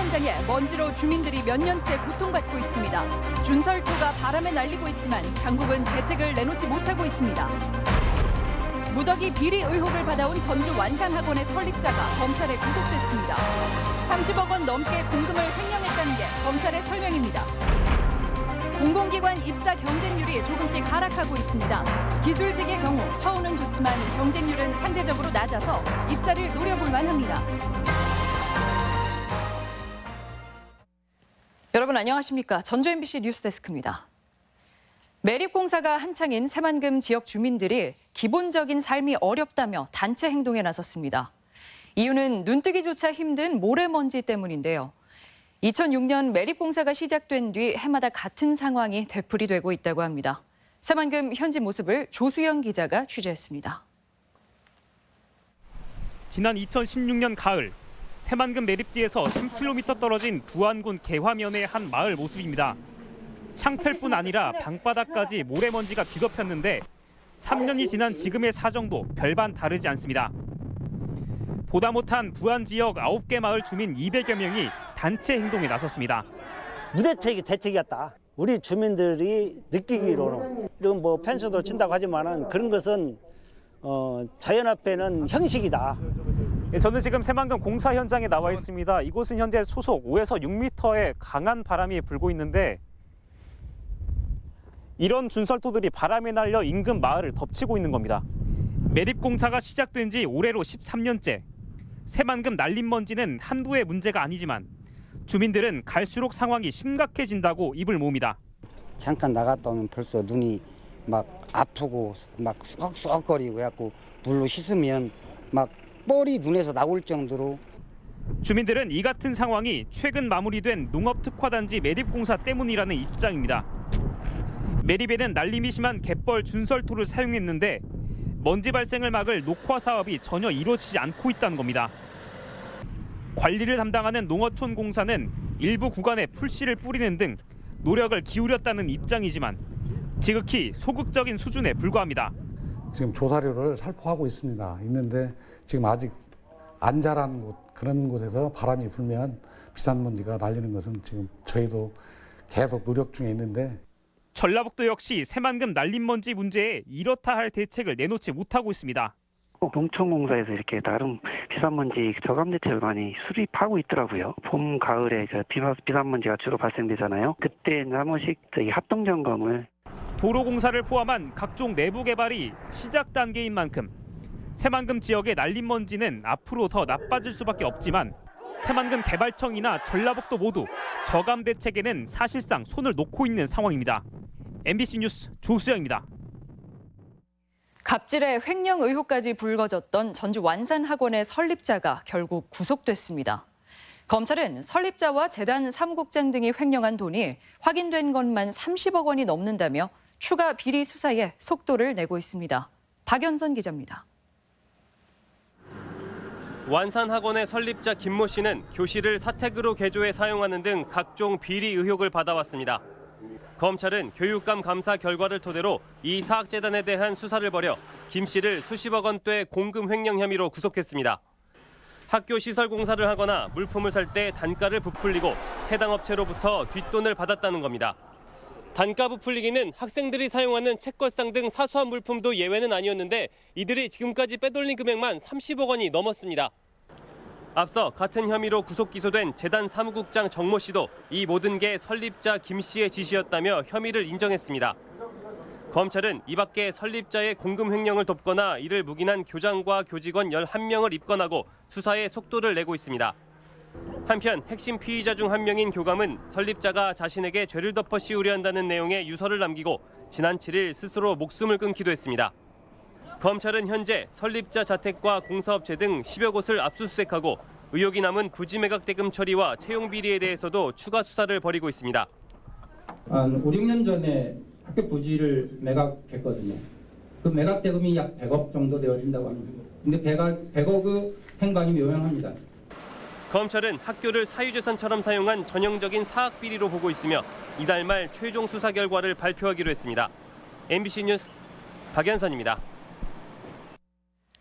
현장에 먼지로 주민들이 몇 년째 고통받고 있습니다. 준설토가 바람에 날리고 있지만 당국은 대책을 내놓지 못하고 있습니다. 무더기 비리 의혹을 받아온 전주 완산학원의 설립자가 검찰에 구속됐습니다. 30억 원 넘게 공금을 횡령했다는 게 검찰의 설명입니다. 공공기관 입사 경쟁률이 조금씩 하락하고 있습니다. 기술직의 경우 처우는 좋지만 경쟁률은 상대적으로 낮아서 입사를 노려볼 만합니다. 여러분 안녕하십니까? 전주 MBC 뉴스데스크입니다. 매립공사가 한창인 새만금 지역 주민들이 기본적인 삶이 어렵다며 단체 행동에 나섰습니다. 이유는 눈뜨기조차 힘든 모래먼지 때문인데요. 2006년 매립공사가 시작된 뒤 해마다 같은 상황이 되풀이되고 있다고 합니다. 새만금 현지 모습을 조수영 기자가 취재했습니다. 지난 2016년 가을, 새만금 매립지에서 3km 떨어진 부안군 개화면의 한 마을 모습입니다. 창틀뿐 아니라 방바닥까지 모래먼지가 뒤덮였는데 3년이 지난 지금의 사정도 별반 다르지 않습니다. 보다 못한 부안 지역 9개 마을 주민 200여 명이 단체 행동에 나섰습니다. 무대책이 대책이었다. 우리 주민들이 느끼기로는 이런 뭐 펜스도 친다고 하지만은 그런 것은 자연 앞에는 형식이다. 저는 지금 새만금 공사 현장에 나와 있습니다. 이곳은 현재 소속 5에서 6m의 강한 바람이 불고 있는데 이런 준설토들이 바람에 날려 인근 마을을 덮치고 있는 겁니다. 매립공사가 시작된 지 올해로 13년째. 새만금 날림먼지는 한두 해 문제가 아니지만 주민들은 갈수록 상황이 심각해진다고 입을 모읍니다. 잠깐 나갔다 오면 벌써 눈이 막 아프고 막 썩썩거리고 해갖고 물로 씻으면 막 뻘이 눈에서 나올 정도로. 주민들은 이 같은 상황이 최근 마무리된 농업특화단지 매립공사 때문이라는 입장입니다. 매립에는 날림이 심한 갯벌 준설토를 사용했는데 먼지 발생을 막을 녹화 사업이 전혀 이루어지지 않고 있다는 겁니다. 관리를 담당하는 농어촌 공사는 일부 구간에 풀씨를 뿌리는 등 노력을 기울였다는 입장이지만 지극히 소극적인 수준에 불과합니다. 지금 조사료를 살포하고 있는데 지금 아직 안 자란 곳, 그런 곳에서 바람이 불면 비싼 먼지가 날리는 것은 지금 저희도 계속 노력 중에 있는데. 전라북도 역시 새만금 날림먼지 문제에 이렇다 할 대책을 내놓지 못하고 있습니다. 농촌공사에서 이렇게 나름 비산먼지 저감 대책을 많이 수립하고 있더라고요. 봄, 가을에 비산먼지가 주로 발생되잖아요. 그때 한 번씩 합동 점검을. 도로공사를 포함한 각종 내부 개발이 시작 단계인 만큼 새만금 지역의 날림먼지는 앞으로 더 나빠질 수밖에 없지만 새만금 개발청이나 전라북도 모두 저감 대책에는 사실상 손을 놓고 있는 상황입니다. MBC 뉴스 조수영입니다. 갑질의 횡령 의혹까지 불거졌던 전주 완산학원의 설립자가 결국 구속됐습니다. 검찰은 설립자와 재단 사무국장 등이 횡령한 돈이 확인된 것만 30억 원이 넘는다며 추가 비리 수사에 속도를 내고 있습니다. 박연선 기자입니다. 완산학원의 설립자 김모 씨는 교실을 사택으로 개조해 사용하는 등 각종 비리 의혹을 받아왔습니다. 검찰은 교육감 감사 결과를 토대로 이 사학재단에 대한 수사를 벌여 김 씨를 수십억 원대 공금 횡령 혐의로 구속했습니다. 학교 시설 공사를 하거나 물품을 살 때 단가를 부풀리고 해당 업체로부터 뒷돈을 받았다는 겁니다. 단가 부풀리기는 학생들이 사용하는 책걸상 등 사소한 물품도 예외는 아니었는데 이들이 지금까지 빼돌린 금액만 30억 원이 넘었습니다. 앞서 같은 혐의로 구속 기소된 재단 사무국장 정모 씨도 이 모든 게 설립자 김 씨의 지시였다며 혐의를 인정했습니다. 검찰은 이 밖에 설립자의 공금 횡령을 돕거나 이를 묵인한 교장과 교직원 11명을 입건하고 수사에 속도를 내고 있습니다. 한편 핵심 피의자 중 한 명인 교감은 설립자가 자신에게 죄를 덮어 씌우려 한다는 내용의 유서를 남기고 지난 7일 스스로 목숨을 끊기도 했습니다. 검찰은 현재 설립자 자택과 공사업체 등 10여 곳을 압수수색하고 의혹이 남은 부지 매각 대금 처리와 채용 비리에 대해서도 추가 수사를 벌이고 있습니다. 한 5, 6년 전에 학교 부지를 매각했거든요. 그 매각 대금이 약 100억 정도 되어진다고 합니다. 근데 100억의 행방이 묘명합니다. 검찰은 학교를 사유재산처럼 사용한 전형적인 사학 비리로 보고 있으며 이달 말 최종 수사 결과를 발표하기로 했습니다. MBC 뉴스 박연선입니다.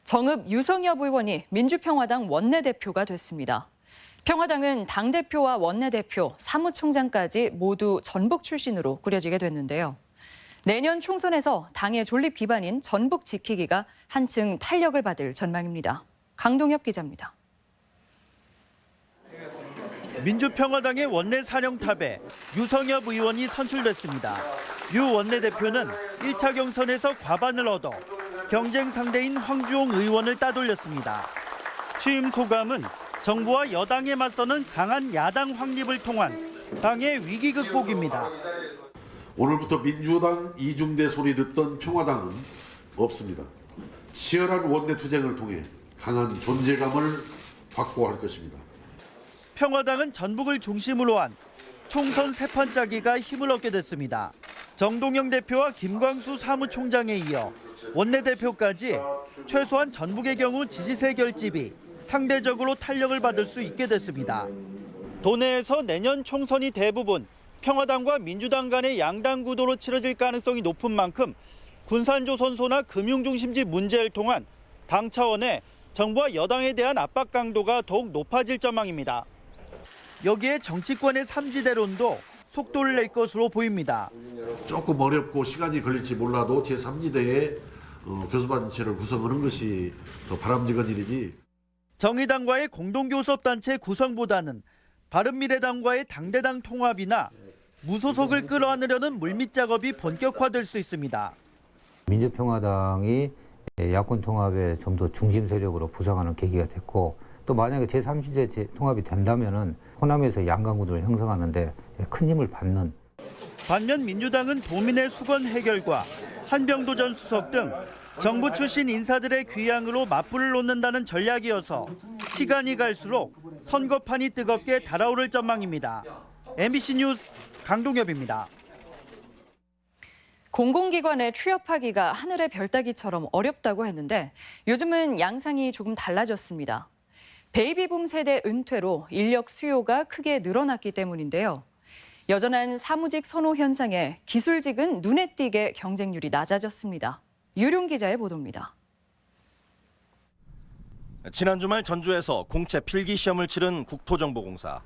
정읍 유성엽 의원이 민주평화당 원내대표가 됐습니다. 평화당은 당대표와 원내대표, 사무총장까지 모두 전북 출신으로 꾸려지게 됐는데요. 내년 총선에서 당의 존립 기반인 전북 지키기가 한층 탄력을 받을 전망입니다. 강동엽 기자입니다. 민주평화당의 원내 사령탑에 유성엽 의원이 선출됐습니다. 유 원내대표는 1차 경선에서 과반을 얻어 경쟁 상대인 황주홍 의원을 따돌렸습니다. 취임 소감은 정부와 여당에 맞서는 강한 야당 확립을 통한 당의 위기 극복입니다. 오늘부터 민주당 이중대 소리 듣던 평화당은 없습니다. 치열한 원내 투쟁을 통해 강한 존재감을 확보할 것입니다. 평화당은 전북을 중심으로 한 총선 세판 짜기가 힘을 얻게 됐습니다. 정동영 대표와 김광수 사무총장에 이어 원내대표까지 최소한 전북의 경우 지지세 결집이 상대적으로 탄력을 받을 수 있게 됐습니다. 도내에서 내년 총선이 대부분 평화당과 민주당 간의 양당 구도로 치러질 가능성이 높은 만큼 군산조선소나 금융중심지 문제를 통한 당 차원의 정부와 여당에 대한 압박 강도가 더욱 높아질 전망입니다. 여기에 정치권의 삼지대론도 속도를 낼 것으로 보입니다. 조금 어렵고 시간이 걸릴지 몰라도 제3지대의 교섭단체를 구성하는 것이 더 바람직한 일이지. 정의당과의 공동교섭단체 구성보다는 바른미래당과의 당대당 통합이나 무소속을 끌어안으려는 물밑 작업이 본격화될 수 있습니다. 민주평화당이 야권 통합에 좀 더 중심 세력으로 부상하는 계기가 됐고, 또 만약에 제3지대 통합이 된다면은 호남에서 양강구도를 형성하는데 큰 힘을 받는. 반면 민주당은 도민의 수건 해결과 한병도 전 수석 등 정부 출신 인사들의 귀향으로 맞불을 놓는다는 전략이어서 시간이 갈수록 선거판이 뜨겁게 달아오를 전망입니다. MBC 뉴스 강동엽입니다. 공공기관에 취업하기가 하늘의 별 따기처럼 어렵다고 했는데 요즘은 양상이 조금 달라졌습니다. 베이비붐 세대 은퇴로 인력 수요가 크게 늘어났기 때문인데요. 여전한 사무직 선호 현상에 기술직은 눈에 띄게 경쟁률이 낮아졌습니다. 유룡 기자의 보도입니다. 지난 주말 전주에서 공채 필기 시험을 치른 국토정보공사.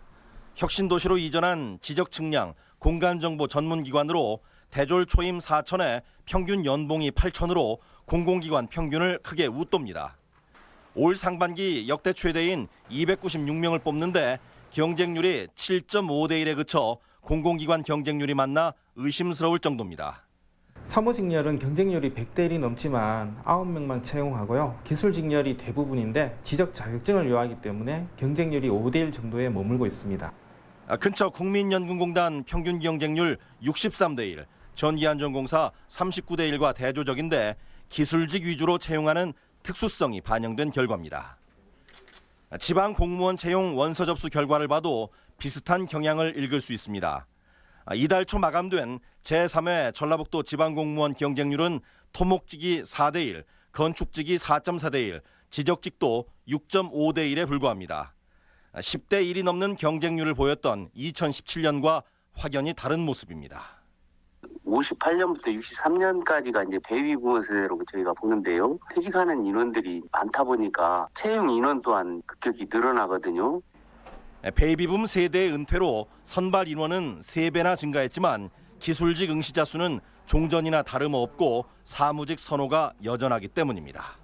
혁신도시로 이전한 지적측량 공간정보 전문기관으로 대졸 초임 4천에 평균 연봉이 8천으로 공공기관 평균을 크게 웃돕니다. 올 상반기 역대 최대인 296명을 뽑는데 경쟁률이 7.5대 1에 그쳐 공공기관 경쟁률이 만나 의심스러울 정도입니다. 사무직렬은 경쟁률이 100대 1이 넘지만 9명만 채용하고요. 기술직렬이 대부분인데 지적 자격증을 요하기 때문에 경쟁률이 5대 1 정도에 머물고 있습니다. 근처 국민연금공단 평균 경쟁률 63대 1, 전기안전공사 39대 1과 대조적인데 기술직 위주로 채용하는 특수성이 반영된 결과입니다. 지방 공무원 채용 원서 접수 결과를 봐도 비슷한 경향을 읽을 수 있습니다. 이달 초 마감된 제3회 전라북도 지방공무원 경쟁률은 토목직이 4대 1, 건축직이 4.4대 1, 지적직도 6.5대 1에 불과합니다. 10대 1이 넘는 경쟁률을 보였던 2017년과 확연히 다른 모습입니다. 58년부터 63년까지가 이제 베이비부머 세대로 저희가 보는데요. 퇴직하는 인원들이 많다 보니까 채용 인원 또한 급격히 늘어나거든요. 베이비붐 세대의 은퇴로 선발 인원은 3배나 증가했지만 기술직 응시자 수는 종전이나 다름없고 사무직 선호가 여전하기 때문입니다.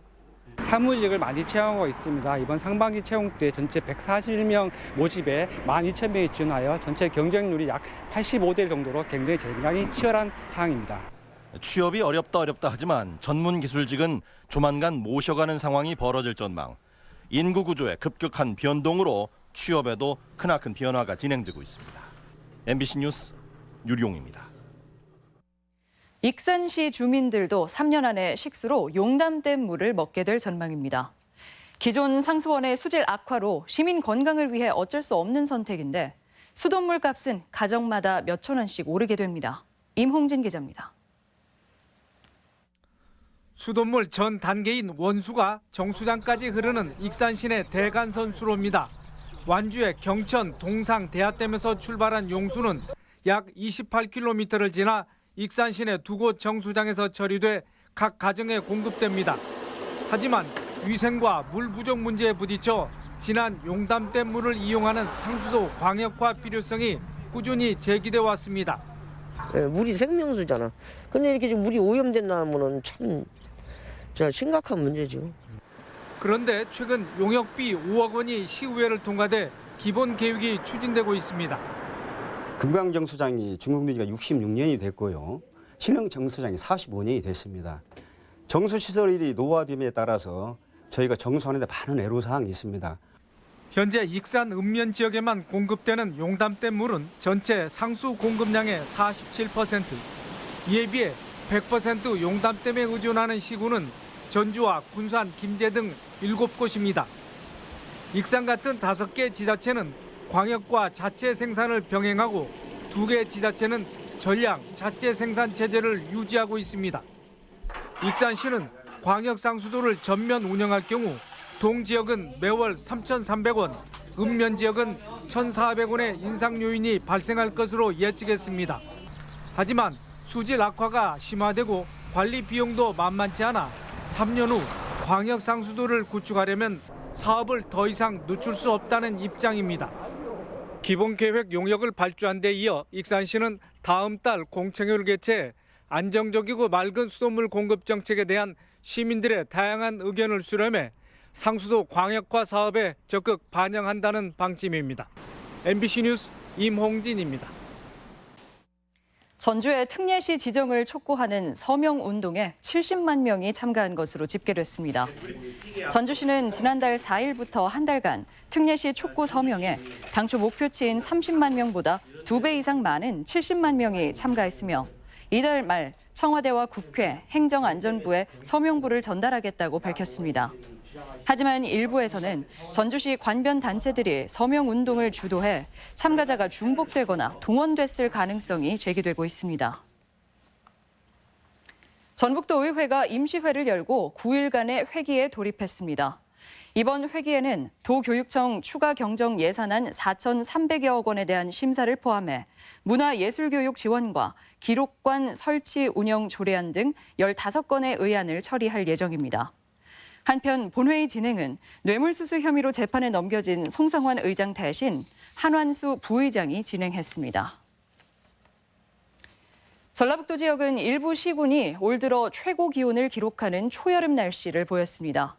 사무직을 많이 채용하고 있습니다. 이번 상반기 채용 때 전체 141명 모집에 12,000명이 지원하여 전체 경쟁률이 약 85대 1 정도로 굉장히 치열한 상황입니다. 취업이 어렵다 하지만 전문 기술직은 조만간 모셔가는 상황이 벌어질 전망. 인구 구조의 급격한 변동으로 취업에도 크나큰 변화가 진행되고 있습니다. MBC 뉴스 유룡입니다. 익산시 주민들도 3년 안에 식수로 용담댐 물을 먹게 될 전망입니다. 기존 상수원의 수질 악화로 시민 건강을 위해 어쩔 수 없는 선택인데 수돗물 값은 가정마다 몇천 원씩 오르게 됩니다. 임홍진 기자입니다. 수돗물 전 단계인 원수가 정수장까지 흐르는 익산 시내 대간선 수로입니다. 완주의 경천, 동상, 대하댐에서 출발한 용수는 약 28km를 지나 익산 시내 두 곳 정수장에서 처리돼 각 가정에 공급됩니다. 하지만 위생과 물 부족 문제에 부딪혀 지난 용담댐 물을 이용하는 상수도 광역화 필요성이 꾸준히 제기돼 왔습니다. 물이 생명수잖아. 근데 이렇게 좀 물이 오염된다면은 참 심각한 문제죠. 그런데 최근 용역비 5억 원이 시의회를 통과돼 기본 계획이 추진되고 있습니다. 금강정수장이 준공된 지가 66년이 됐고요. 신흥정수장이 45년이 됐습니다. 정수시설이 노후화됨에 따라서 저희가 정수하는 데 많은 애로사항이 있습니다. 현재 익산 읍면 지역에만 공급되는 용담댐 물은 전체 상수 공급량의 47%. 이에 비해 100% 용담댐에 의존하는 시군은 전주와 군산, 김제 등 7곳입니다. 익산 같은 5개 지자체는 광역과 자체 생산을 병행하고 2개 지자체는 전량 자체 생산 체제를 유지하고 있습니다. 익산시는 광역 상수도를 전면 운영할 경우 동지역은 매월 3,300원, 읍면 지역은 1,400원의 인상 요인이 발생할 것으로 예측했습니다. 하지만 수질 악화가 심화되고 관리 비용도 만만치 않아 3년 후 광역 상수도를 구축하려면 사업을 더 이상 늦출 수 없다는 입장입니다. 기본계획 용역을 발주한 데 이어 익산시는 다음 달 공청회를 개최해 안정적이고 맑은 수돗물 공급 정책에 대한 시민들의 다양한 의견을 수렴해 상수도 광역화 사업에 적극 반영한다는 방침입니다. MBC 뉴스 임홍진입니다. 전주의 특례시 지정을 촉구하는 서명운동에 70만 명이 참가한 것으로 집계됐습니다. 전주시는 지난달 4일부터 한 달간 특례시 촉구 서명에 당초 목표치인 30만 명보다 2배 이상 많은 70만 명이 참가했으며 이달 말 청와대와 국회, 행정안전부에 서명부를 전달하겠다고 밝혔습니다. 하지만 일부에서는 전주시 관변 단체들이 서명운동을 주도해 참가자가 중복되거나 동원됐을 가능성이 제기되고 있습니다. 전북도 의회가 임시회를 열고 9일간의 회기에 돌입했습니다. 이번 회기에는 도교육청 추가 경정 예산안 4,300여억 원에 대한 심사를 포함해 문화예술교육 지원과 기록관 설치 운영 조례안 등 15건의 의안을 처리할 예정입니다. 한편 본회의 진행은 뇌물수수 혐의로 재판에 넘겨진 송성환 의장 대신 한완수 부의장이 진행했습니다. 전라북도 지역은 일부 시군이 올 들어 최고 기온을 기록하는 초여름 날씨를 보였습니다.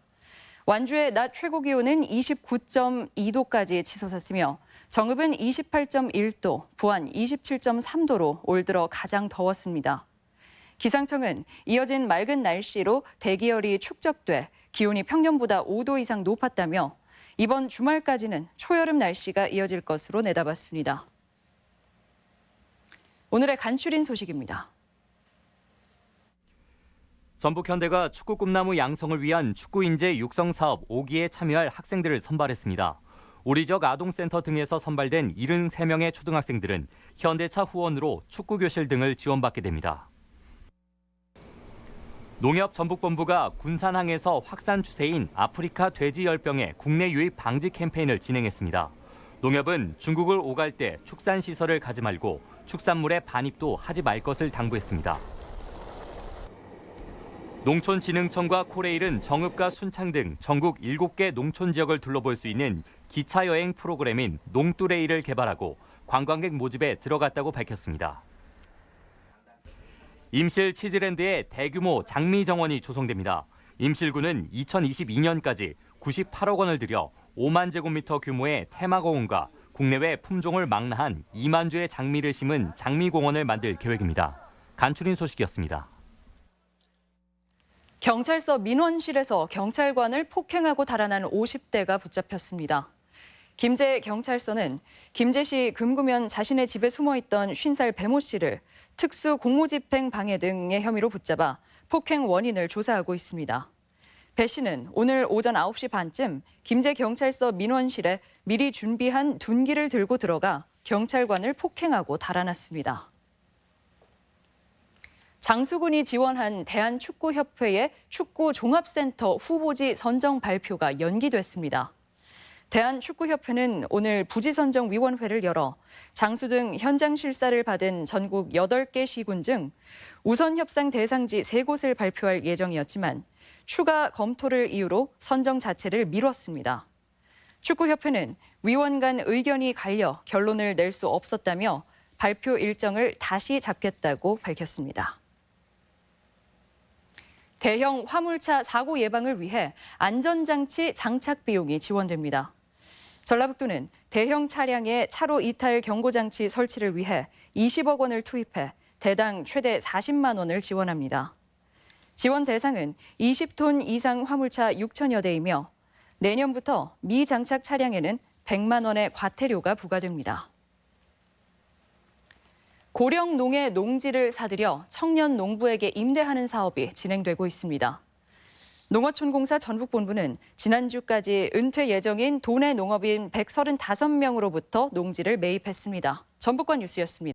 완주의 낮 최고 기온은 29.2도까지 치솟았으며 정읍은 28.1도, 부안 27.3도로 올 들어 가장 더웠습니다. 기상청은 이어진 맑은 날씨로 대기열이 축적돼 기온이 평년보다 5도 이상 높았다며 이번 주말까지는 초여름 날씨가 이어질 것으로 내다봤습니다. 오늘의 간추린 소식입니다. 전북현대가 축구 꿈나무 양성을 위한 축구인재 육성 사업 5기에 참여할 학생들을 선발했습니다. 우리 지역 아동센터 등에서 선발된 73명의 초등학생들은 현대차 후원으로 축구교실 등을 지원받게 됩니다. 농협전북본부가 군산항에서 확산 추세인 아프리카 돼지열병의 국내 유입 방지 캠페인을 진행했습니다. 농협은 중국을 오갈 때 축산시설을 가지 말고 축산물에 반입도 하지 말 것을 당부했습니다. 농촌진흥청과 코레일은 정읍과 순창 등 전국 7개 농촌 지역을 둘러볼 수 있는 기차 여행 프로그램인 농뚜레이를 개발하고 관광객 모집에 들어갔다고 밝혔습니다. 임실 치즈랜드에 대규모 장미 정원이 조성됩니다. 임실구는 2022년까지 98억 원을 들여 5만 제곱미터 규모의 테마공원과 국내외 품종을 망라한 2만 주의 장미를 심은 장미공원을 만들 계획입니다. 간추린 소식이었습니다. 경찰서 민원실에서 경찰관을 폭행하고 달아난 50대가 붙잡혔습니다. 김제 경찰서는 김제시 금구면 자신의 집에 숨어있던 50살 배모 씨를 특수 공무집행 방해 등의 혐의로 붙잡아 폭행 원인을 조사하고 있습니다. 배 씨는 오늘 오전 9시 반쯤 김제 경찰서 민원실에 미리 준비한 둔기를 들고 들어가 경찰관을 폭행하고 달아났습니다. 장수군이 지원한 대한축구협회의 축구종합센터 후보지 선정 발표가 연기됐습니다. 대한축구협회는 오늘 부지선정위원회를 열어 장수 등 현장 실사를 받은 전국 8개 시군 중 우선 협상 대상지 3곳을 발표할 예정이었지만 추가 검토를 이유로 선정 자체를 미뤘습니다. 축구협회는 위원 간 의견이 갈려 결론을 낼 수 없었다며 발표 일정을 다시 잡겠다고 밝혔습니다. 대형 화물차 사고 예방을 위해 안전장치 장착 비용이 지원됩니다. 전라북도는 대형 차량의 차로 이탈 경고장치 설치를 위해 20억 원을 투입해 대당 최대 40만 원을 지원합니다. 지원 대상은 20톤 이상 화물차 6천여 대이며 내년부터 미장착 차량에는 100만 원의 과태료가 부과됩니다. 고령 농의 농지를 사들여 청년 농부에게 임대하는 사업이 진행되고 있습니다. 농어촌공사 전북본부는 지난주까지 은퇴 예정인 도내 농업인 135명으로부터 농지를 매입했습니다. 전북권 뉴스였습니다.